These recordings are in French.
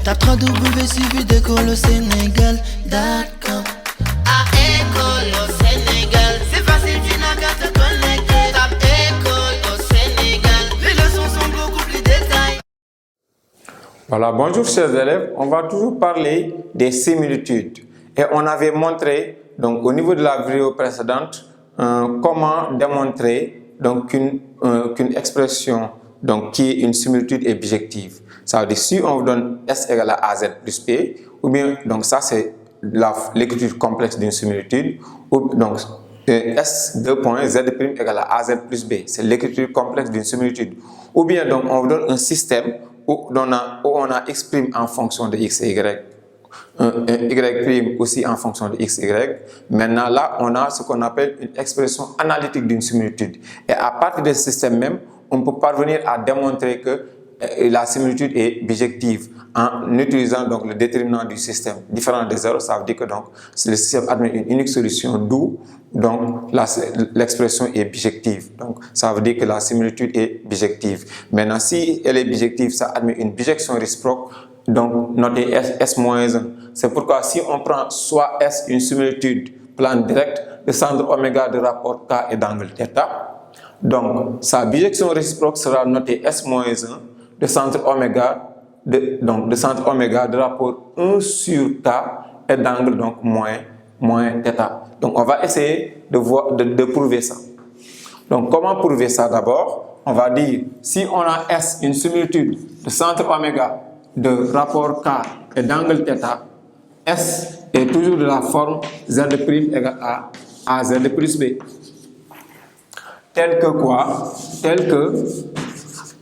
Tape www.suividécole-au-sénégal.com. À école au Sénégal, c'est facile, tu n'as qu'à te connecter. Tape école au Sénégal, les leçons sont beaucoup plus détaillées. Voilà, bonjour chers élèves, on va toujours parler des similitudes. Et on avait montré, donc au niveau de la vidéo précédente, comment démontrer donc qu'une expression donc, qui est une similitude est bijective. Ça veut dire si on vous donne S égale à AZ plus B, ou bien donc ça c'est l'écriture complexe d'une similitude, ou donc S 2 points Z' égale à AZ plus B, c'est l'écriture complexe d'une similitude. Ou bien donc on vous donne un système où on a X' en fonction de X et Y, Y' aussi en fonction de X, Y. Maintenant là, on a ce qu'on appelle une expression analytique d'une similitude. Et à partir de ce système même, on peut parvenir à démontrer que la similitude est bijective en utilisant donc le déterminant du système différent de 0. Ça veut dire que donc le système admet une unique solution, d'où donc l'expression est bijective. Donc ça veut dire que la similitude est bijective. Maintenant, si elle est bijective, ça admet une bijection réciproque, donc notée S-1. C'est pourquoi si on prend soit S une similitude plan direct de centre oméga de rapport K et d'angle θ, donc sa bijection réciproque sera notée S-1 de centre oméga de rapport 1 sur K et d'angle donc moins θ. Donc on va essayer de prouver ça. Donc comment prouver ça? D'abord, on va dire si on a S une similitude de centre oméga de rapport K et d'angle θ, S est toujours de la forme Z' égale à AZ plus B. Tel que quoi? Tel que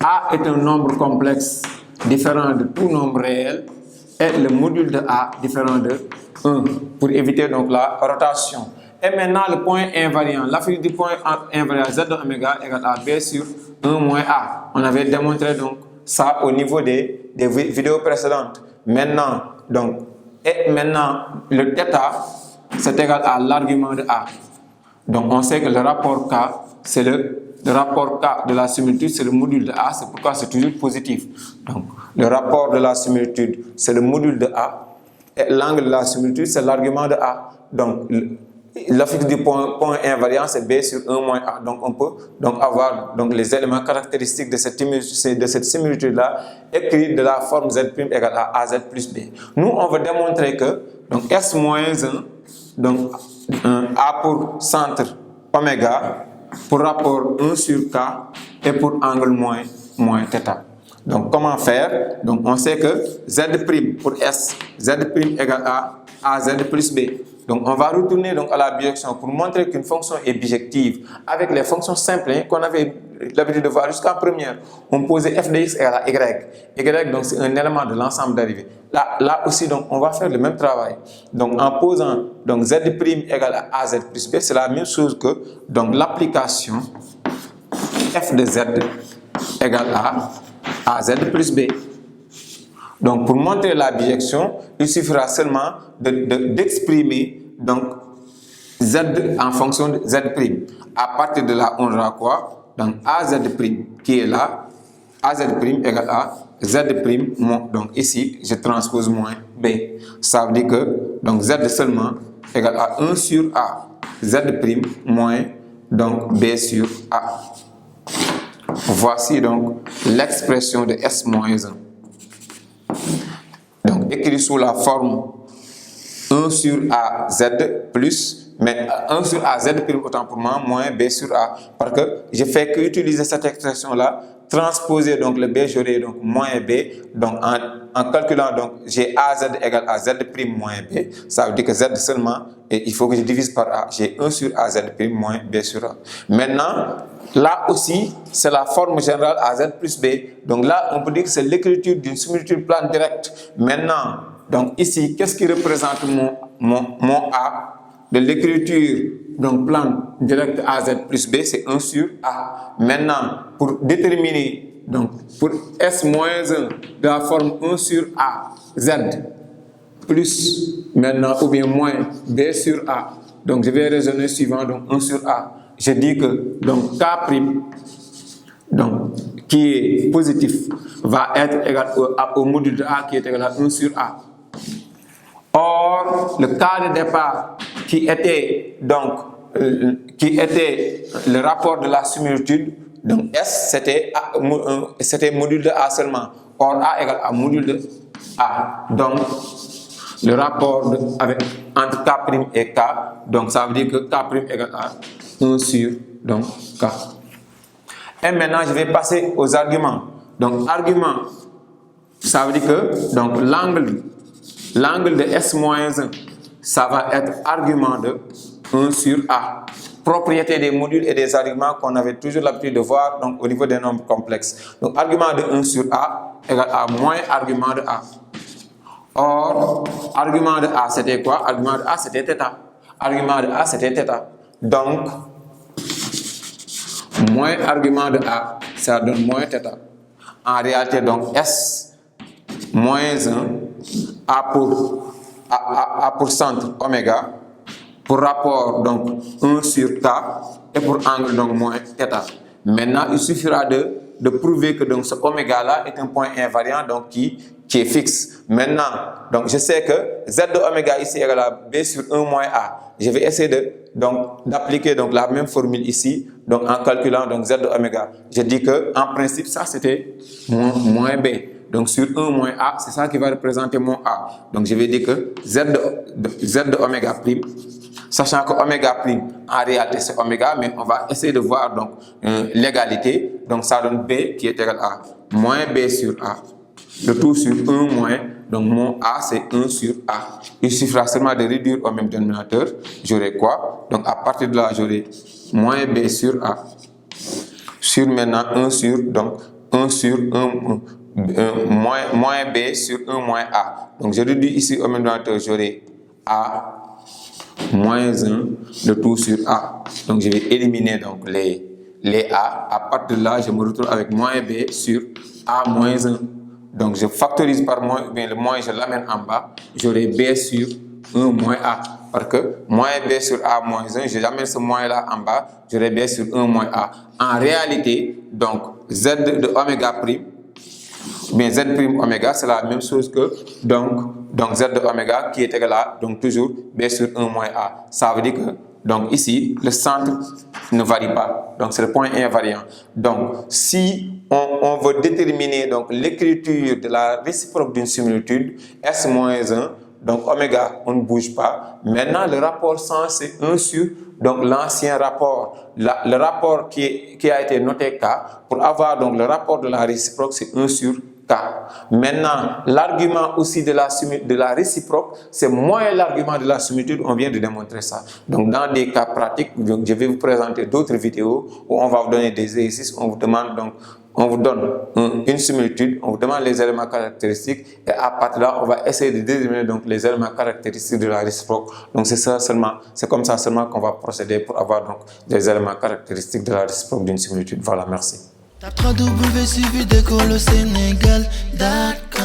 A est un nombre complexe différent de tout nombre réel et le module de A différent de 1 pour éviter donc la rotation. Et maintenant le point invariant, l'affine du point invariant Z de oméga égale à B sur 1 moins A. On avait démontré donc ça au niveau des vidéos précédentes. Maintenant, le θ c'est égal à l'argument de A. Donc on sait que le rapport K, c'est le rapport K de la similitude, c'est le module de A, c'est pourquoi c'est toujours positif. Donc le rapport de la similitude, c'est le module de A, et l'angle de la similitude, c'est l'argument de A. Donc l'affix du point invariant, c'est B sur 1 moins A. Donc on peut donc avoir donc, les éléments caractéristiques de cette similitude-là écrits de la forme Z' égale à AZ plus B. Nous, on va démontrer que donc S-1, donc A pour centre oméga, pour rapport 1 sur K et pour angle moins θ. Donc comment faire? Donc on sait que Z' pour S, Z' égale à AZ plus B. Donc on va retourner donc à la bijection pour montrer qu'une fonction est bijective avec les fonctions simples qu'on avait l'habitude de voir jusqu'en première. On posait f de x égale à y. Y donc c'est un élément de l'ensemble dérivé. Là aussi donc on va faire le même travail. Donc en posant donc Z' égale à AZ plus B, c'est la même chose que donc l'application f de Z égale à AZ plus B. Donc pour montrer la bijection, il suffira seulement d'exprimer donc Z en fonction de Z'. À partir de là, on aura quoi? Donc AZ' qui est là, AZ' égale à Z', donc ici, je transpose moins B. Ça veut dire que donc Z seulement égale à 1 sur A, Z' moins donc B sur A. Voici donc l'expression de S-1. Donc écrit sous la forme 1 sur A Z plus, mais 1 sur A Z' autant pour moi, moins B sur A. Parce que je fais qu'utiliser cette expression-là, transposer donc le B, j'aurai donc moins B. Donc en calculant, donc j'ai AZ égale à Z' moins B. Ça veut dire que Z seulement, et il faut que je divise par A. J'ai 1 sur AZ' moins B sur A. Maintenant, là aussi, c'est la forme générale AZ plus B. Donc là, on peut dire que c'est l'écriture d'une similitude plane directe. Maintenant, donc ici, qu'est-ce qui représente mon A de l'écriture donc plane directe AZ plus B, c'est 1 sur A. Maintenant, pour déterminer, donc pour S-1 de la forme 1 sur A, Z plus, maintenant, ou bien moins B sur A. Donc je vais raisonner suivant, donc 1 sur A. Je dis que donc K', donc qui est positif va être égal au module de A qui est égal à 1 sur A. Or, le cas de départ qui était le rapport de la similitude, donc S c'était module de A seulement. Or, A égale à module de A. Donc, le rapport entre K' et K, donc ça veut dire que K' égale à 1 sur donc, K. Et maintenant, je vais passer aux arguments. Donc, argument, ça veut dire que donc l'angle de S-1, ça va être argument de 1 sur A. Propriété des modules et des arguments qu'on avait toujours l'habitude de voir donc, au niveau des nombres complexes. Donc, argument de 1 sur A égale à moins argument de A. Or, argument de A, c'était quoi? Argument de A, c'était θ. Argument de A, c'était θ. Donc, moins argument de A, ça donne moins θ. En réalité, donc, S moins 1, A pour centre oméga, pour rapport donc 1 sur K, et pour angle donc moins θ. Maintenant, il suffira de prouver que donc, ce oméga là est un point invariant donc, qui est fixe. Maintenant, donc, je sais que Z de oméga ici égale à B sur 1 moins A. Je vais essayer d'appliquer la même formule ici, donc en calculant donc, Z de oméga. Je dis que en principe, ça c'était moins B. Donc sur 1 moins A, c'est ça qui va représenter mon A. Donc je vais dire que Z de oméga prime, sachant que oméga prime, en réalité c'est oméga, mais on va essayer de voir donc l'égalité. Donc ça donne B qui est égal à moins B sur A. Le tout sur 1 moins, donc mon A c'est 1 sur A. Il suffira seulement de réduire au même dénominateur. J'aurai quoi? Donc à partir de là, j'aurai moins B sur A. Sur maintenant 1 sur, donc 1 sur 1, moins B sur 1 moins A. Donc je réduis ici au même dénominateur, j'aurai A moins 1, le tout sur A. Donc je vais éliminer donc les A. À partir de là, je me retrouve avec moins B sur A moins 1. Donc je factorise par moins, bien le moins je l'amène en bas, j'aurai B sur 1 moins A. Parce que moins B sur A moins 1, j'amène ce moins là en bas, j'aurai B sur 1 moins A. En réalité, donc Z de oméga prime, bien Z prime oméga, c'est la même chose que donc Z de oméga qui est égal à donc toujours B sur 1 moins A. Ça veut dire que donc ici, le centre ne varie pas. Donc c'est le point invariant. Donc si on veut déterminer donc l'écriture de la réciproque d'une similitude, S-1, donc oméga, on ne bouge pas. Maintenant, le rapport sens, c'est 1 sur donc l'ancien rapport. Le rapport qui a été noté K, pour avoir donc le rapport de la réciproque, c'est 1 sur K. Maintenant, l'argument aussi de la réciproque, c'est moins l'argument de la similitude, on vient de démontrer ça. Donc, dans des cas pratiques, donc, je vais vous présenter d'autres vidéos où on va vous donner des exercices, on vous donne une similitude, on vous demande les éléments caractéristiques et à partir de là, on va essayer de déterminer donc les éléments caractéristiques de la réciproque. Donc, c'est comme ça seulement qu'on va procéder pour avoir donc les éléments caractéristiques de la réciproque d'une similitude. Voilà, merci. Tape 3 W suivi d'école au Sénégal, d'accord.